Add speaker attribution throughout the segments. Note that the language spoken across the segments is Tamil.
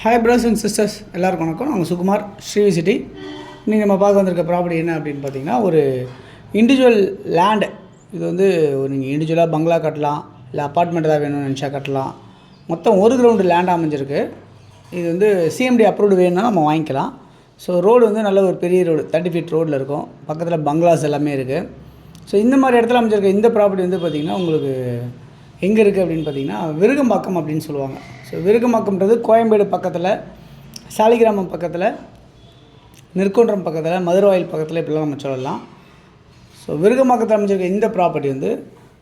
Speaker 1: ஹாய் பிரதர்ஸ் அண்ட் சிஸ்டர்ஸ், எல்லாருக்கும் வணக்கம். நாங்கள் சுகுமார், ஸ்ரீவி சிட்டி. இன்றைக்கி நம்ம பார்க்க வந்திருக்க ப்ராப்பர்ட்டி என்ன அப்படின்னு பார்த்தீங்கன்னா, ஒரு இண்டிவிஜுவல் லேண்டு. இது வந்து நீங்கள் இண்டிவிஜுவலாக பங்களா கட்டலாம், இல்லை அப்பார்ட்மெண்ட் தான் வேணும்னு நினச்சா கட்டலாம். மொத்தம் ஒரு கிரவுண்டு லேண்ட் அமைஞ்சிருக்கு. இது வந்து சிஎம்டி அப்ரூவ்டு வேணும்னா நம்ம வாங்கிக்கலாம். ஸோ ரோடு வந்து நல்ல ஒரு பெரிய ரோடு, 30 ஃபீட் ரோடில் இருக்கும். பக்கத்தில் பங்களாஸ் எல்லாமே இருக்குது. ஸோ இந்த மாதிரி இடத்துல அமைஞ்சிருக்க இந்த ப்ராப்பர்ட்டி வந்து பார்த்திங்கன்னா உங்களுக்கு எங்கே இருக்குது அப்படின்னு பார்த்தீங்கன்னா, விருகம்பாக்கம் அப்படின்னு சொல்லுவாங்க. ஸோ விருகம்பாக்கம்ன்றது கோயம்பேடு பக்கத்தில், சாலிகிராமம் பக்கத்தில், நெற்குன்றம் பக்கத்தில், மதுரவாயில் பக்கத்தில் இப்படிலாம் நம்ம சொல்லலாம். ஸோ விருகம்பாக்கத்தில் அமைஞ்சிருக்க இந்த ப்ராப்பர்ட்டி வந்து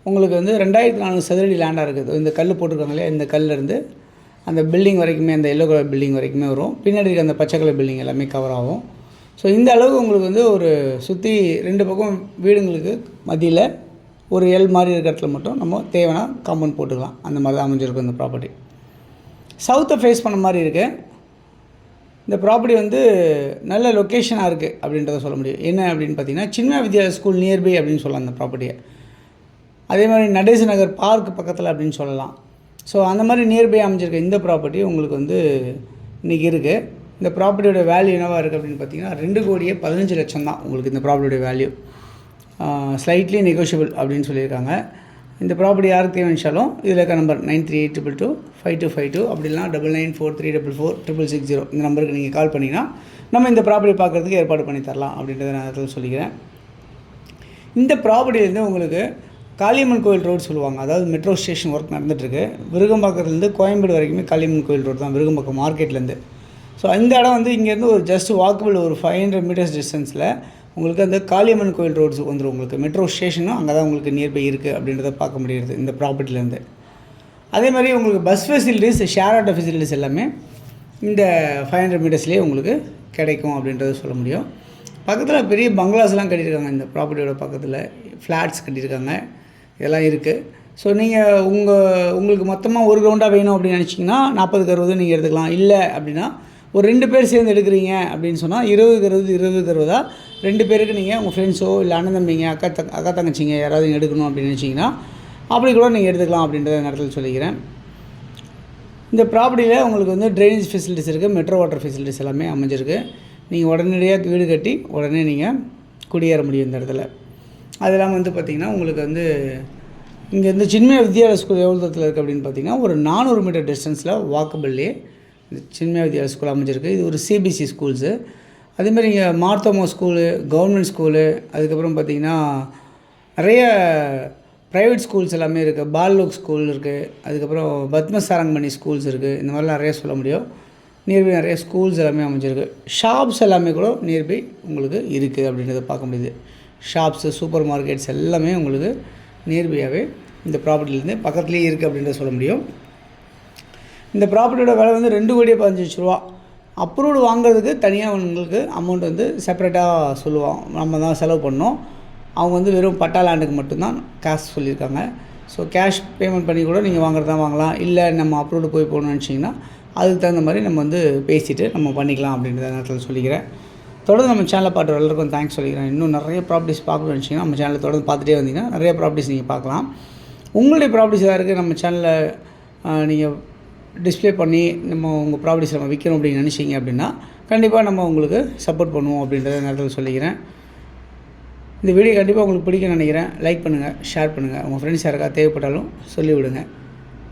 Speaker 1: உங்களுக்கு வந்து 2400 சதுரடி லேண்டாக இருக்குது. இந்த கல் போட்டிருக்காங்க இல்லையா, இந்த கல்லேருந்து அந்த பில்டிங் வரைக்குமே, அந்த எல்லோ கலர் பில்டிங் வரைக்குமே வரும். பின்னாடி இருக்க அந்த பச்சை கலர் பில்டிங் எல்லாமே கவர் ஆகும். ஸோ இந்த அளவுக்கு உங்களுக்கு வந்து ஒரு சுற்றி 2 பக்கம் வீடுங்களுக்கு மத்தியில் ஒரு எல் மாதிரி இருக்கிற இடத்துல மட்டும் நம்ம தேவைன்னா காம்பவுண்ட் போட்டுக்கலாம். அந்த மாதிரி தான் அமைஞ்சிருக்கும் இந்த ப்ராப்பர்ட்டி. சவுத்தை ஃபேஸ் பண்ண மாதிரி இருக்குது. இந்த ப்ராப்பர்ட்டி வந்து நல்ல லொக்கேஷனாக இருக்குது அப்படின்றத சொல்ல முடியும். என்ன அப்படின்னு பார்த்தீங்கன்னா, சின்ன வித்யாலயா ஸ்கூல் நியர்பை அப்படின்னு சொல்லலாம் அந்த ப்ராப்பர்ட்டியை. அதே மாதிரி நடேச நகர் பார்க் பக்கத்தில் அப்படின்னு சொல்லலாம். ஸோ அந்த மாதிரி நியர்பை அமைஞ்சிருக்க இந்த ப்ராப்பர்ட்டி உங்களுக்கு வந்து இன்றைக்கி இருக்குது. இந்த ப்ராப்பர்ட்டியோட வேல்யூ என்னவாக இருக்குது அப்படின்னு பார்த்தீங்கன்னா, 2,15,00,000 தான் உங்களுக்கு இந்த ப்ராப்பர்ட்டியோட வேல்யூ. ஸ்லைட்லி நெகோஷியபிள் அப்படின்னு சொல்லியிருக்காங்க. இந்த ப்ராப்பர்ட்டி யாருக்கு தேவைச்சாலும் இதில் இருக்க நம்பர் 9382225252 அப்படிலாம் 9943446660 இந்த நம்பருக்கு நீங்கள் கால் பண்ணிங்கன்னா நம்ம இந்த ப்ராப்பர்ட்டி பார்க்குறதுக்கு ஏற்பாடு பண்ணி தரலாம் அப்படின்றத நான் அதில் சொல்லிக்கிறேன். இந்த ப்ராப்பர்ட்டிலேருந்து உங்களுக்கு காளியம்மன் கோயில் ரோடு சொல்லுவாங்க. அதாவது மெட்ரோ ஸ்டேஷன் ஒர்க் நடந்துகிட்ருக்கு. விருகம்பாக்கத்துலேருந்து கோயம்பேடு வரைக்குமே காளியம்மன் கோயில் ரோடு தான், விருகம்பாக்கம் மார்க்கெட்லேருந்து. ஸோ இந்த இடம் வந்து இங்கேருந்து ஒரு ஜஸ்ட் வாக்கபிள் ஒரு 500 மீட்டர்ஸ் டிஸ்டன்ஸில் உங்களுக்கு அந்த காளியம்மன் கோயில் ரோட்ஸ் வந்துடும். உங்களுக்கு மெட்ரோ ஸ்டேஷனும் அங்கே தான் உங்களுக்கு நியர்பை இருக்குது அப்படின்றத பார்க்க முடியுது இந்த ப்ராப்பர்ட்டிலேருந்து. அதே மாதிரி உங்களுக்கு bus facilities, share auto facilities எல்லாமே இந்த 500 மீட்டர்ஸ்லேயே உங்களுக்கு கிடைக்கும் அப்படின்றத சொல்ல முடியும். பக்கத்தில் பெரிய பங்களாஸ்லாம் கட்டியிருக்காங்க. இந்த ப்ராப்பர்ட்டியோட பக்கத்தில் ஃப்ளாட்ஸ் கட்டியிருக்காங்க. இதெல்லாம் இருக்குது. ஸோ நீங்கள் உங்களுக்கு மொத்தமாக ஒரு கிரவுண்டாக வேணும் அப்படின்னு நினச்சிங்கன்னா 40க்கு 60 நீங்கள் எடுத்துக்கலாம். இல்லை அப்படின்னா ஒரு 2 பேர் சேர்ந்து எடுக்கிறீங்க அப்படின்னு சொன்னால் 20க்கு 60 2 பேருக்கு நீங்கள் உங்கள் ஃப்ரெண்ட்ஸோ இல்லை அண்ணன் தம்பிங்க, அக்கா தங்கச்சிங்க யாராவது எடுக்கணும் அப்படின்னு நினச்சிங்கன்னா அப்படி கூட நீங்கள் எடுத்துக்கலாம் அப்படின்றத நேரத்தில் சொல்லிக்கிறேன். இந்த ப்ராப்பர்ட்டியில் உங்களுக்கு வந்து ட்ரைனேஜ் ஃபெசிலிட்டிஸ் இருக்குது, மெட்ரோ வாட்டர் ஃபெசிலிட்டிஸ் எல்லாமே அமைஞ்சிருக்கு. நீங்கள் உடனடியாக வீடு கட்டி உடனே நீங்கள் குடியேற முடியும் இந்த இடத்துல. அது இல்லாமல் வந்து பார்த்திங்கன்னா உங்களுக்கு வந்து இங்கேருந்து சின்மய வித்யாலயா ஸ்கூல் எவ்வளோ தூரத்தில் இருக்குது அப்படின்னு பார்த்தீங்கன்னா, ஒரு 400 மீட்டர் டிஸ்டன்ஸில் வாக்கபிள்லேயே இந்த சின்மய வித்யாலயா ஸ்கூல் அமைஞ்சிருக்கு. இது ஒரு சிபிஎஸ்சி ஸ்கூல்ஸு. அதேமாதிரி இங்கே மார்த்தோமா ஸ்கூலு, கவர்மெண்ட் ஸ்கூலு, அதுக்கப்புறம் பார்த்திங்கன்னா நிறைய ப்ரைவேட் ஸ்கூல்ஸ் எல்லாமே இருக்குது. பால்லோக் ஸ்கூல் இருக்குது, அதுக்கப்புறம் பத்மசாரங்கமணி ஸ்கூல்ஸ் இருக்குது. இந்த மாதிரிலாம் நிறைய சொல்ல முடியும். நியர்பை நிறைய ஸ்கூல்ஸ் எல்லாமே அமைஞ்சிருக்கு. ஷாப்ஸ் எல்லாமே கூட நியர்பை உங்களுக்கு இருக்குது அப்படின்றத பார்க்க முடியுது. ஷாப்ஸு, சூப்பர் மார்க்கெட்ஸ் எல்லாமே உங்களுக்கு நியர்பையாகவே இந்த ப்ராப்பர்ட்டிலேருந்து பக்கத்துலேயே இருக்குது அப்படின்றத சொல்ல முடியும். இந்த ப்ராப்பர்ட்டியோட விலை வந்து 2,15,00,000 அப்ரூவ்டு வாங்குறதுக்கு தனியாக உங்களுக்கு அமௌண்ட் வந்து செப்பரேட்டாக சொல்லுவோம். நம்ம தான் செலவு பண்ணோம். அவங்க வந்து வெறும் பட்டா லேண்டுக்கு மட்டும்தான் கேஷ் சொல்லியிருக்காங்க. ஸோ கேஷ் பேமெண்ட் பண்ணி கூட நீங்கள் வாங்குறதா வாங்கலாம். இல்லை நம்ம அப்ரூவ்டு போய் போகணும்னு நினச்சிங்கன்னா அதுக்கு தகுந்த மாதிரி நம்ம வந்து பேசிவிட்டு நம்ம பண்ணிக்கலாம் அப்படின்றத நேரத்தில் சொல்லிக்கிறேன். தொடர்ந்து நம்ம சேனலை பார்த்து எல்லாருக்கும் தேங்க்ஸ் சொல்லிக்கிறேன். இன்னும் நிறைய ப்ராப்பர்ட்டிஸ் பார்க்கணும்னு நினச்சிங்கன்னா நம்ம சேனலை தொடர்ந்து பார்த்துட்டே வந்தீங்கன்னா நிறைய ப்ராப்பர்ட்டிஸ் நீங்கள் பார்க்கலாம். உங்களுடைய ப்ராப்பர்ட்டிஸ் எதாவது இருக்குது நம்ம சேனலில் நீங்கள் டிஸ்பிளே பண்ணி நம்ம உங்கள் ப்ராப்பர்ட்டிஸ் நம்ம விற்கணும் அப்படின்னு நினச்சிங்க அப்படின்னா கண்டிப்பாக நம்ம உங்களுக்கு சப்போர்ட் பண்ணுவோம் அப்படின்றத நேரத்தில் சொல்லிக்கிறேன். இந்த வீடியோ கண்டிப்பாக உங்களுக்கு பிடிக்கும்னு நினைக்கிறேன். லைக் பண்ணுங்கள், ஷேர் பண்ணுங்கள். உங்கள் ஃப்ரெண்ட்ஸ் யாருக்கா தேவைப்பட்டாலும் சொல்லிவிடுங்க.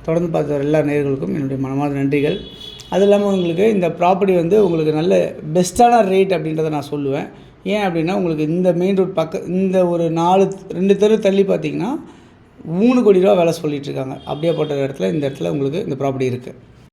Speaker 1: தொடர்ந்து பார்த்து வர எல்லா நேயர்களுக்கும் என்னுடைய மனமார்ந்த நன்றிகள். அது இல்லாமல் உங்களுக்கு இந்த ப்ராப்பர்ட்டி வந்து உங்களுக்கு நல்ல பெஸ்ட்டான ரேட் அப்படின்றத நான் சொல்லுவேன். ஏன் அப்படின்னா உங்களுக்கு இந்த மெயின் ரோட் இந்த ஒரு 2 தெரு தள்ளி பார்த்தீங்கன்னா 3 கோடி ரூபா விலை சொல்லிகிட்ருக்காங்க. அப்படியே போட்ட இடத்துல இந்த இடத்துல உங்களுக்கு இந்த ப்ராப்பர்ட்டி இருக்குது.